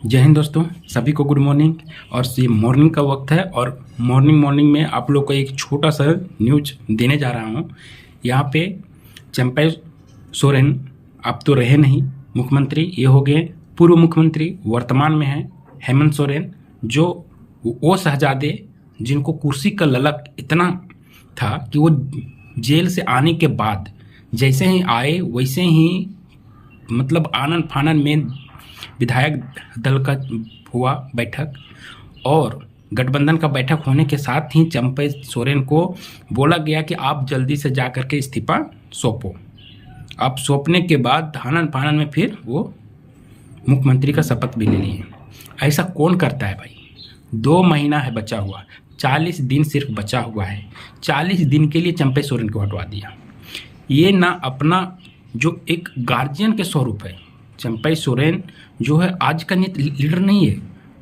जय हिंद दोस्तों, सभी को गुड मॉर्निंग। और ये मॉर्निंग का वक्त है और मॉर्निंग में आप लोग को एक छोटा सा न्यूज देने जा रहा हूँ। यहाँ पे चंपई सोरेन अब तो रहे नहीं मुख्यमंत्री, ये हो गए पूर्व मुख्यमंत्री। वर्तमान में है हेमंत सोरेन, जो वो शहजादे जिनको कुर्सी का ललक इतना था कि वो जेल से आने के बाद जैसे ही आए वैसे ही मतलब आनन फानन में विधायक दल का हुआ बैठक, और गठबंधन का बैठक होने के साथ ही चंपई सोरेन को बोला गया कि आप जल्दी से जा कर के इस्तीफा सौंपो। अब सौंपने के बाद आनन फानन में फिर वो मुख्यमंत्री का शपथ भी ले लिए। ऐसा कौन करता है भाई? 2 महीना है बचा हुआ, 40 दिन सिर्फ बचा हुआ है। 40 दिन के लिए चंपई सोरेन को हटवा दिया। ये ना अपना जो एक गार्जियन के स्वरूप है। चंपई सोरेन जो है आज का लीडर नहीं है,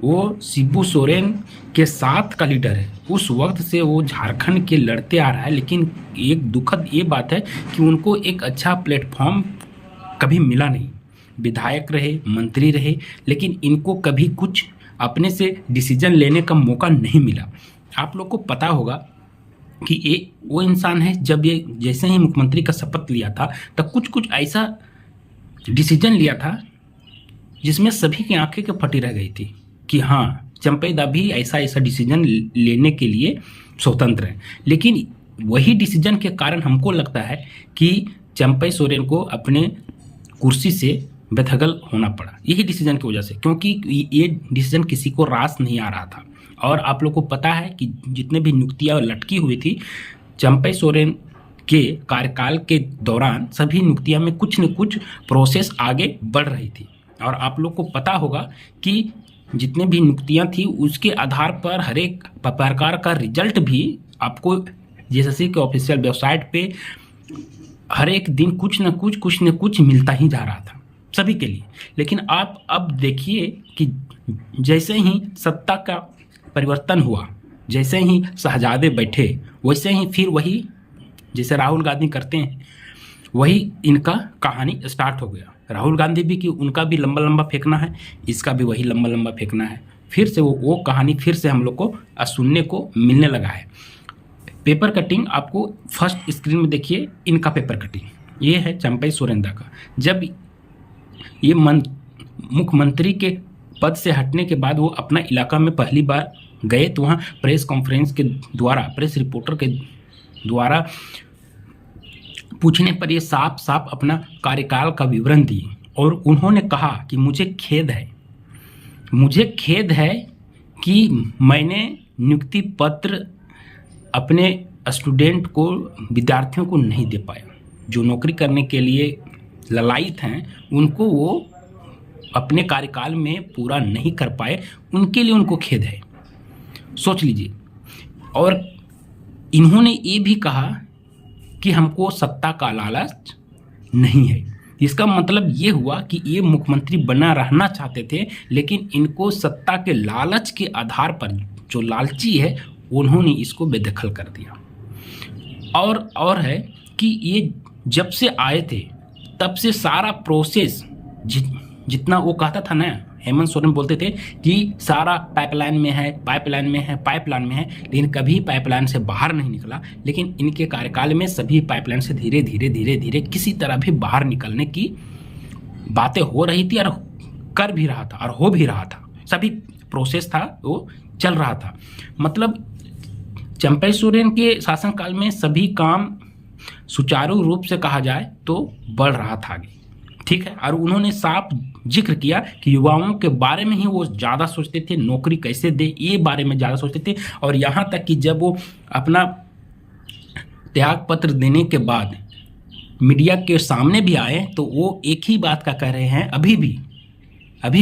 वो शिबू सोरेन के साथ का लीडर है। उस वक्त से वो झारखंड के लड़ते आ रहा है, लेकिन एक दुखद ये बात है कि उनको एक अच्छा प्लेटफॉर्म कभी मिला नहीं। विधायक रहे, मंत्री रहे, लेकिन इनको कभी कुछ अपने से डिसीजन लेने का मौका नहीं मिला। आप लोग को पता होगा कि ये वो इंसान है, जब ये जैसे ही मुख्यमंत्री का शपथ लिया था तब कुछ ऐसा डिसीजन लिया था जिसमें सभी की आंखें के फटी रह गई थी कि हाँ, चंपई दा भी ऐसा डिसीजन लेने के लिए स्वतंत्र है। लेकिन वही डिसीजन के कारण हमको लगता है कि चंपई सोरेन को अपने कुर्सी से बेदखल होना पड़ा, यही डिसीजन की वजह से, क्योंकि ये डिसीजन किसी को रास नहीं आ रहा था। और आप लोग को पता है कि जितने भी नियुक्तियां लटकी हुई थी चंपई सोरेन के कार्यकाल के दौरान, सभी नियुक्तियां में कुछ न कुछ प्रोसेस आगे बढ़ रही थी। और आप लोग को पता होगा कि जितने भी नियुक्तियां थी उसके आधार पर हर एक प्रकार का रिजल्ट भी आपको जेएसएससी के ऑफिशियल वेबसाइट पे हर एक दिन कुछ न कुछ मिलता ही जा रहा था सभी के लिए। लेकिन आप अब देखिए कि जैसे ही सत्ता का परिवर्तन हुआ, जैसे ही शहजादे बैठे, वैसे ही फिर वही जैसे राहुल गांधी करते हैं वही इनका कहानी स्टार्ट हो गया। राहुल गांधी भी कि उनका भी लंबा फेंकना है, इसका भी वही लंबा फेंकना है। फिर से वो कहानी फिर से हम लोग को सुनने को मिलने लगा है। पेपर कटिंग आपको फर्स्ट स्क्रीन में देखिए, इनका पेपर कटिंग ये है चंपई सोरेन दा का। जब ये मुख्यमंत्री के पद से हटने के बाद वो अपना इलाका में पहली बार गए तो वहाँ प्रेस कॉन्फ्रेंस के द्वारा, प्रेस रिपोर्टर के द्वारा पूछने पर ये साफ अपना कार्यकाल का विवरण दिए। और उन्होंने कहा कि मुझे खेद है कि मैंने नियुक्ति पत्र अपने स्टूडेंट को, विद्यार्थियों को नहीं दे पाया। जो नौकरी करने के लिए ललायित हैं उनको वो अपने कार्यकाल में पूरा नहीं कर पाए, उनके लिए उनको खेद है। सोच लीजिए। और इन्होंने ये भी कहा कि हमको सत्ता का लालच नहीं है। इसका मतलब ये हुआ कि ये मुख्यमंत्री बना रहना चाहते थे, लेकिन इनको सत्ता के लालच के आधार पर, जो लालची है, उन्होंने इसको बेदखल कर दिया। और है कि ये जब से आए थे तब से सारा प्रोसेस जितना वो कहता था ना, हेमंत सोरेन बोलते थे कि सारा पाइपलाइन में है, लेकिन कभी पाइपलाइन से बाहर नहीं निकला। लेकिन इनके कार्यकाल में सभी पाइपलाइन से धीरे धीरे किसी तरह भी बाहर निकलने की बातें हो रही थी, और कर भी रहा था और हो भी रहा था। सभी प्रोसेस था वो चल रहा था। मतलब चंपई सोरेन के शासनकाल में सभी काम सुचारू रूप से कहा जाए तो बढ़ रहा था आगे, ठीक है। और उन्होंने साफ जिक्र किया कि युवाओं के बारे में ही वो ज़्यादा सोचते थे, नौकरी कैसे दे ये बारे में ज़्यादा सोचते थे। और यहाँ तक कि जब वो अपना त्याग पत्र देने के बाद मीडिया के सामने भी आए तो वो एक ही बात का कह रहे हैं अभी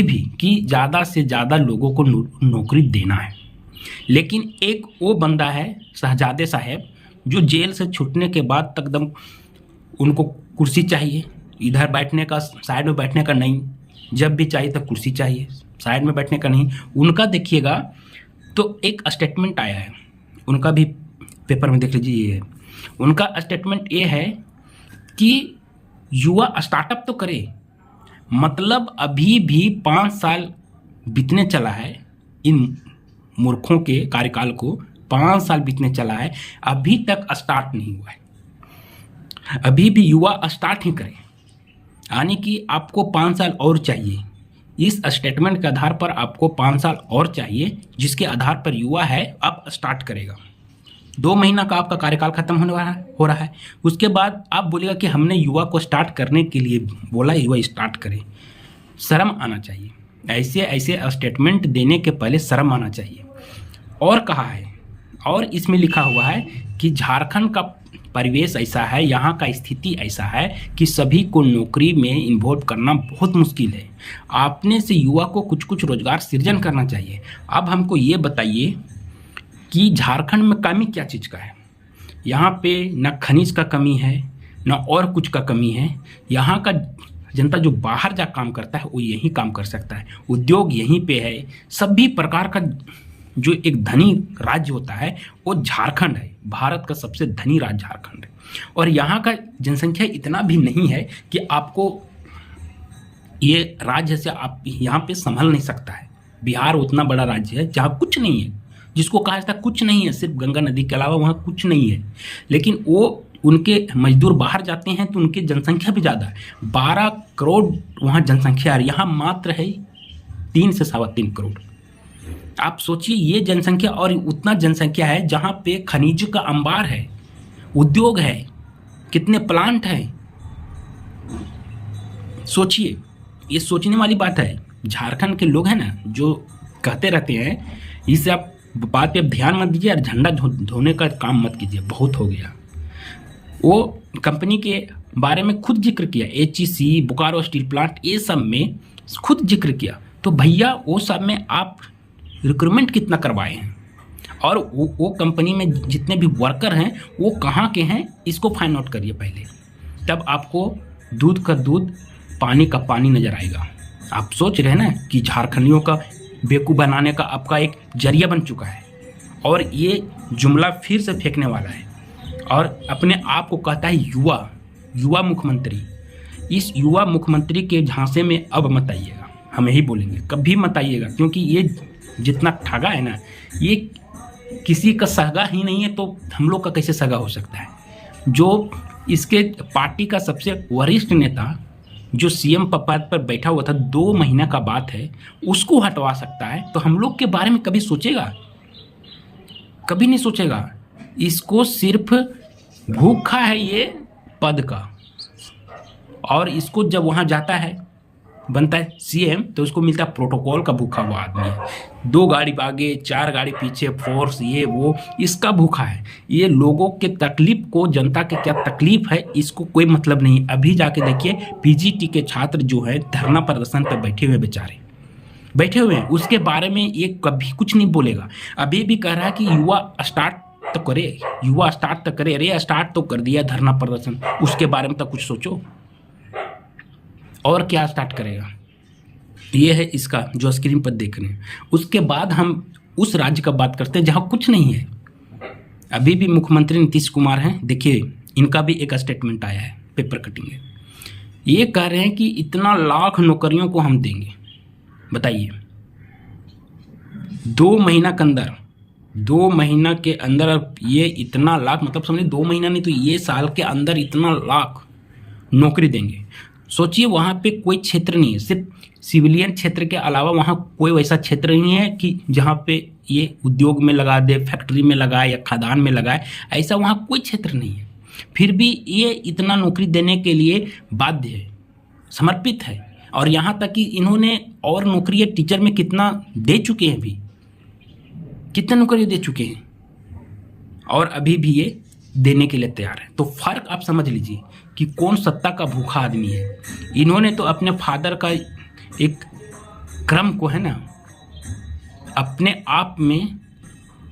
भी कि ज़्यादा से ज़्यादा लोगों को नौकरी देना है। लेकिन एक वो बंदा है शहजादे साहब, जो जेल से छूटने के बाद तक दम उनको कुर्सी चाहिए, इधर बैठने का, साइड में बैठने का नहीं, जब भी चाहिए तब कुर्सी चाहिए, साइड में बैठने का नहीं। उनका देखिएगा तो एक स्टेटमेंट आया है, उनका भी पेपर में देख लीजिए। ये उनका स्टेटमेंट ये है कि युवा स्टार्टअप तो करे, मतलब अभी भी 5 साल बीतने चला है इन मूर्खों के कार्यकाल को, 5 साल बीतने चला है, अभी तक स्टार्ट नहीं हुआ है। अभी भी युवा स्टार्ट ही करें, यानी कि आपको 5 साल और चाहिए। इस स्टेटमेंट के आधार पर आपको 5 साल और चाहिए, जिसके आधार पर युवा है अब स्टार्ट करेगा। 2 महीना का आपका कार्यकाल खत्म हो रहा है, उसके बाद आप बोलेगा कि हमने युवा को स्टार्ट करने के लिए बोला, युवा स्टार्ट करें। शर्म आना चाहिए, ऐसे ऐसे स्टेटमेंट देने के पहले शर्म आना चाहिए। और कहा है, और इसमें लिखा हुआ है कि झारखंड का परिवेश ऐसा है, यहाँ का स्थिति ऐसा है कि सभी को नौकरी में इन्वॉल्व करना बहुत मुश्किल है। आपने से युवा को कुछ कुछ रोजगार सृजन करना चाहिए। अब हमको ये बताइए कि झारखंड में कमी क्या चीज़ का है? यहाँ पे न खनिज का कमी है, न और कुछ का कमी है। यहाँ का जनता जो बाहर जा काम करता है वो यहीं काम कर सकता है, उद्योग यहीं पे है। सभी प्रकार का जो एक धनी राज्य होता है वो झारखंड है। भारत का सबसे धनी राज्य झारखंड है, और यहाँ का जनसंख्या इतना भी नहीं है कि आपको ये राज्य से आप यहाँ पे संभल नहीं सकता है। बिहार उतना बड़ा राज्य है जहाँ कुछ नहीं है, जिसको कहा जाता है कुछ नहीं है, सिर्फ गंगा नदी के अलावा वहाँ कुछ नहीं है। लेकिन वो उनके मजदूर बाहर जाते हैं तो उनकी जनसंख्या भी ज़्यादा है। 12 करोड़ वहाँ जनसंख्या है, यहाँ मात्र है 3 से 3.25 करोड़। आप सोचिए ये जनसंख्या, और उतना जनसंख्या है जहाँ पे खनिज का अंबार है, उद्योग है, कितने प्लांट हैं। सोचिए, ये सोचने वाली बात है। झारखंड के लोग हैं ना जो कहते रहते हैं, इससे आप बात पे ध्यान मत दीजिए और झंडा धोने का काम मत कीजिए, बहुत हो गया। वो कंपनी के बारे में खुद जिक्र किया, HEC, बोकारो स्टील प्लांट, ये सब में खुद जिक्र किया। तो भैया वो सब में आप रिक्रूटमेंट कितना करवाए हैं, और वो कंपनी में जितने भी वर्कर हैं वो कहाँ के हैं, इसको फाइंड आउट करिए पहले, तब आपको दूध का दूध पानी का पानी नज़र आएगा। आप सोच रहे हैं ना कि झारखंडियों का बेवकूफ़ बनाने का आपका एक जरिया बन चुका है, और ये जुमला फिर से फेंकने वाला है, और अपने आप को कहता है युवा मुख्यमंत्री। इस युवा मुख्यमंत्री के झांसे में अब मत आइएगा, हम यही बोलेंगे, कभी मत आइएगा, क्योंकि ये जितना ठगा है ना, ये किसी का सगा ही नहीं है, तो हम लोग का कैसे सगा हो सकता है? जो इसके पार्टी का सबसे वरिष्ठ नेता जो CM पद पर बैठा हुआ था, 2 महीना का बात है, उसको हटवा सकता है, तो हम लोग के बारे में कभी सोचेगा? कभी नहीं सोचेगा। इसको सिर्फ भूखा है ये पद का, और इसको जब वहाँ जाता है, बनता है CM, तो उसको मिलता है प्रोटोकॉल का भूखा हुआ आदमी है। 2 गाड़ी आगे, 4 गाड़ी पीछे, फोर्स, ये वो, इसका भूखा है। ये लोगों के तकलीफ को, जनता के क्या तकलीफ है, इसको कोई मतलब नहीं। अभी जाके देखिए PGT के छात्र जो है धरना प्रदर्शन पर बैठे हुए, बेचारे बैठे हुए हैं, उसके बारे में ये कभी कुछ नहीं बोलेगा। अभी भी कह रहा है कि युवा स्टार्ट तो करे, युवा स्टार्ट तो करे। अरे स्टार्ट तो कर दिया धरना प्रदर्शन, उसके बारे में तो कुछ सोचो। और क्या स्टार्ट करेगा? ये है इसका जो स्क्रीन पर देख रहे हैं। उसके बाद हम उस राज्य का बात करते हैं जहाँ कुछ नहीं है। अभी भी मुख्यमंत्री नीतीश कुमार हैं, देखिए इनका भी एक स्टेटमेंट आया है, पेपर कटिंग है। ये कह रहे हैं कि इतना लाख नौकरियों को हम देंगे। बताइए, 2 महीना के अंदर, 2 महीना के अंदर ये इतना लाख, मतलब समझिए 2 महीना नहीं तो ये साल के अंदर इतना लाख नौकरी देंगे। सोचिए वहाँ पे कोई क्षेत्र नहीं है, सिर्फ सिविलियन क्षेत्र के अलावा वहाँ कोई वैसा क्षेत्र नहीं है कि जहाँ पे ये उद्योग में लगा दे, फैक्ट्री में लगाए या खदान में लगाए, ऐसा वहाँ कोई क्षेत्र नहीं है। फिर भी ये इतना नौकरी देने के लिए बाध्य है, समर्पित है। और यहाँ तक कि इन्होंने और नौकरी टीचर में कितना दे चुके हैं, अभी कितना नौकरी दे चुके हैं, और अभी भी ये देने के लिए तैयार है। तो फर्क आप समझ लीजिए कि कौन सत्ता का भूखा आदमी है। इन्होंने तो अपने फादर का एक क्रम को है ना अपने आप में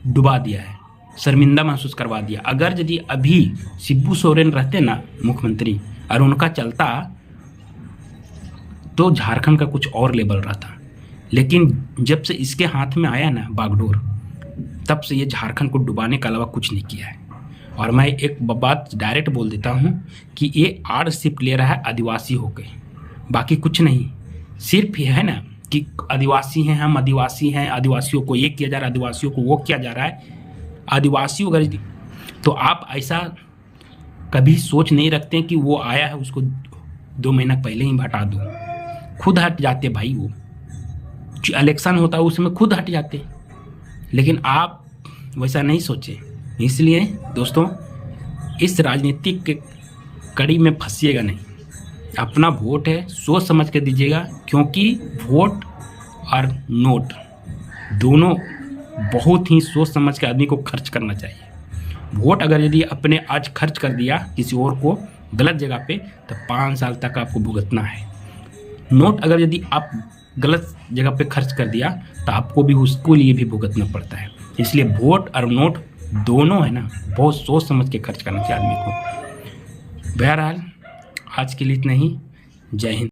डुबा दिया है, शर्मिंदा महसूस करवा दिया। अगर यदि अभी शिबू सोरेन रहते ना मुख्यमंत्री और उनका चलता, तो झारखंड का कुछ और लेवल रहता। लेकिन जब से इसके हाथ में आया ना बागडोर, तब से ये झारखंड को डुबाने के अलावा कुछ नहीं किया है। और मैं एक बात डायरेक्ट बोल देता हूँ कि ये आर्टशिप ले रहा है आदिवासी होकर, बाकी कुछ नहीं। सिर्फ ये है ना कि आदिवासी हैं, हम आदिवासी हैं, आदिवासियों को ये किया जा रहा है, आदिवासियों को वो किया जा रहा है, आदिवासियों अगर, तो आप ऐसा कभी सोच नहीं रखते कि वो आया है उसको 2 महीना पहले ही हटा दो। खुद हट जाते भाई, वो जो इलेक्शन होता है उसमें खुद हट जाते, लेकिन आप वैसा नहीं सोचे। इसलिए दोस्तों इस राजनीतिक के कड़ी में फंसिएगा नहीं। अपना वोट है, सोच समझ के दीजिएगा, क्योंकि वोट और नोट दोनों बहुत ही सोच समझ के आदमी को खर्च करना चाहिए। वोट अगर यदि अपने आज खर्च कर दिया किसी और को गलत जगह पे, तो 5 साल तक आपको भुगतना है। नोट अगर यदि आप गलत जगह पे खर्च कर दिया तो आपको भी उसको लिए भी भुगतना पड़ता है। इसलिए वोट और नोट दोनों है ना, बहुत सोच समझ के खर्च करना चाहिए आदमी को। बहरहाल आज के लिए इतना ही। जय हिंद।